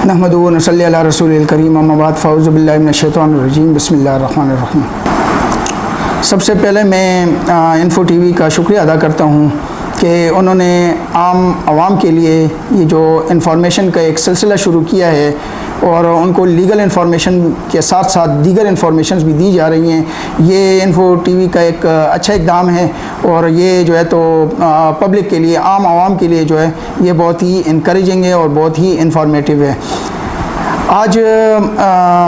नहमदुहु व नसल्ली अला रसूलिल करीम अम्मा बाद फ़अऊज़ु बिल्लाहि मिनश शैतानिर रजीम बिस्मिल्लाहिर रहमानिर रहीम। सबसे पहले मैं इन्फो टीवी का शुक्रिया अदा करता हूँ कि उन्होंने आम आवाम के लिए ये जो इन्फॉर्मेशन का एक सिलसिला शुरू किया है और उनको लीगल इन्फॉर्मेशन के साथ साथ दीगर इन्फॉर्मेशंस भी दी जा रही हैं। ये इन्फो टीवी का एक अच्छा इक़दाम है और ये जो है तो पब्लिक के लिए, आम आवाम के लिए जो है ये बहुत ही इनकरेजिंग है और बहुत ही इन्फॉर्मेटिव है। आज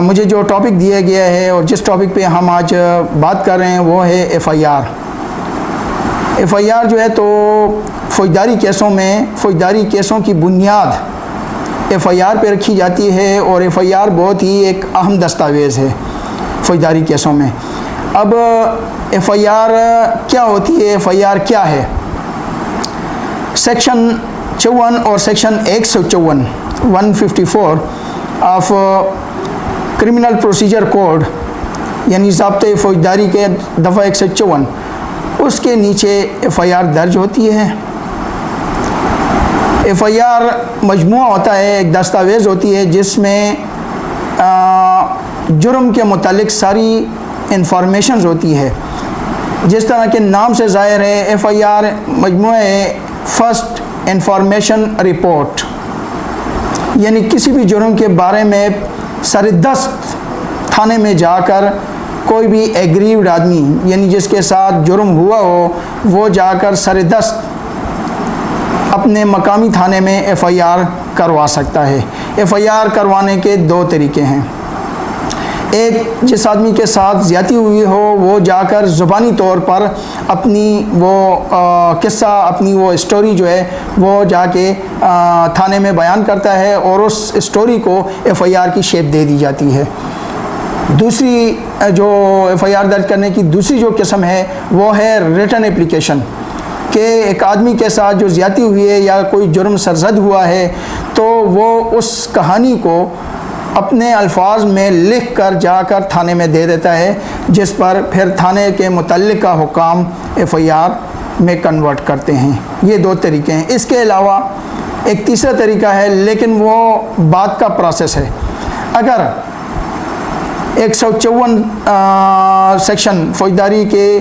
मुझे जो टॉपिक दिया गया है और जिस टॉपिक पे हम आज बात कर रहे हैं वो है एफ़आईआर जो है तो फ़ौजदारी केसों में फ़ौजदारी केसों की बुनियाद एफ़आईआर पे रखी जाती है और एफ़आईआर बहुत ही एक अहम दस्तावेज़ है फ़ौजदारी केसों में। अब एफ़आईआर क्या होती है, एफ़आईआर क्या है? सेक्शन 54 और section 154 of criminal procedure code यानी ज़ाब्ते फ़ौजदारी के दफ़ा 154 उसके नीचे एफ़आईआर दर्ज होती है। एफ़आईआर मजमूआ होता है, एक दस्तावेज़ होती है जिसमें जुर्म के मुतालिक सारी इंफॉर्मेशंस होती है। जिस तरह के नाम से ज़ाहिर है, एफ़आईआर मजमूआ है फर्स्ट इंफॉर्मेशन रिपोर्ट, यानी किसी भी जुर्म के बारे में सरदस्त थाने में जाकर कोई भी एग्रीव्ड आदमी यानी जिसके साथ जुर्म हुआ हो वो जाकर सरदस्त अपने मकामी थाने में एफ़आईआर करवा सकता है। एफ़आईआर करवाने के दो तरीके हैं। एक, जिस आदमी के साथ ज़्यादती हुई हो वो जाकर ज़ुबानी तौर पर अपनी वो किस्सा, अपनी वो स्टोरी जो है वो जाके थाने में बयान करता है और उस स्टोरी को एफ़आईआर की शेप दे दी जाती है। दूसरी जो एफ़आईआर दर्ज करने की दूसरी जो किस्म है वो है रिटन एप्लीकेशन, कि एक आदमी के साथ जो ज़्यादती हुई है या कोई जुर्म सरज़द हुआ है तो वो उस कहानी को अपने अल्फाज में लिख कर जाकर थाने में दे देता है, जिस पर फिर थाने के मुतल्लिका हुकाम एफ़आईआर में कन्वर्ट करते हैं। ये दो तरीके हैं। इसके अलावा एक तीसरा तरीका है, लेकिन वो बाद का प्रोसेस है। अगर 154 सेक्शन फ़ौजदारी के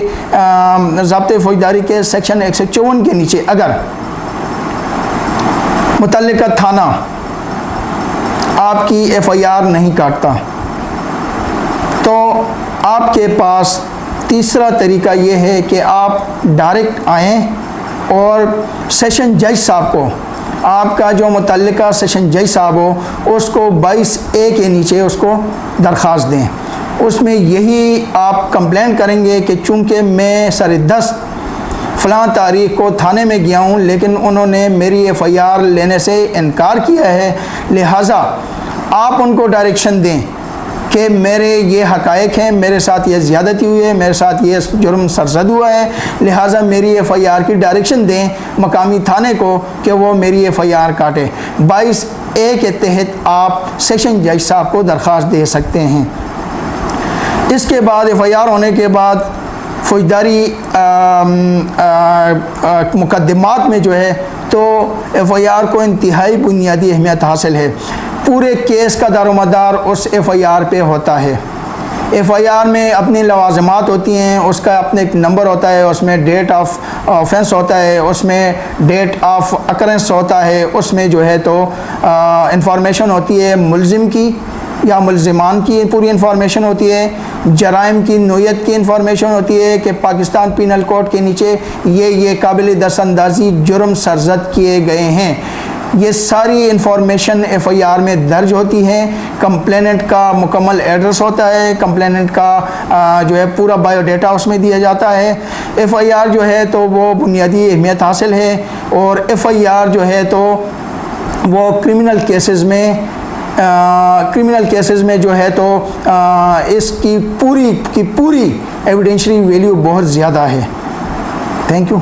ज़ाब्ते फ़ौजदारी के सेक्शन 154 के नीचे अगर मुतल्लिका थाना आपकी एफ़आईआर नहीं काटता तो आपके पास तीसरा तरीका ये है कि आप डायरेक्ट आएँ और सेशन जज साहब को, आपका जो मुतल्लिका सेशन जज साहब हो उसको 22A के नीचे उसको दरख्वास्त दें। उसमें यही आप कंप्लेंट करेंगे कि चूँकि मैं सरदस्त फ़लाँ तारीख़ को थाने में गया हूँ लेकिन उन्होंने मेरी एफ़आईआर लेने से इनकार किया है, लिहाजा आप उनको डायरेक्शन दें कि मेरे ये हक़ाइक़ हैं, मेरे साथ ये ज़्यादती हुई है, मेरे साथ ये जुर्म सरज़द हुआ है, लिहाजा मेरी एफ़आईआर की डायरेक्शन दें मकामी थाने को कि वो मेरी एफ़आईआर काटे। 22A के तहत आप सेशन जज साहब को दरख्वास्त दे सकते हैं। इसके बाद एफ़आईआर होने के बाद फ़ौजदारी मुकदमात में जो है तो एफ़आईआर को इंतहाई बुनियादी अहमियत हासिल है। पूरे केस का दारोमदार उस एफ़आईआर पे होता है। एफ़आईआर में अपनी लवाज़मात होती हैं, उसका अपने एक नंबर होता है, उसमें डेट ऑफ ऑफेंस होता है, उसमें डेट ऑफ अकरेंस होता है, उसमें जो है तो इंफॉर्मेशन होती है मुल्ज़िम की या मुल्ज़िमान की पूरी इंफॉर्मेशन होती है, जराइम की नोयत की इंफॉर्मेशन होती है कि पाकिस्तान पीनल कोड के नीचे ये काबिल दस्तअंदाज़ी जुर्म सरज़द किए गए हैं। ये सारी इंफॉर्मेशन एफ़आईआर में दर्ज होती है। कंप्लेनेंट का मुकम्मल एड्रेस होता है, कंप्लेनेंट का जो है पूरा बायोडाटा उसमें दिया जाता है। एफ़आईआर जो है तो वो बुनियादी अहमियत हासिल है और एफ़आईआर जो है तो वो क्रिमिनल केसेस में जो है तो इसकी पूरी एविडेंशियरी वैल्यू बहुत ज़्यादा है। Thank you.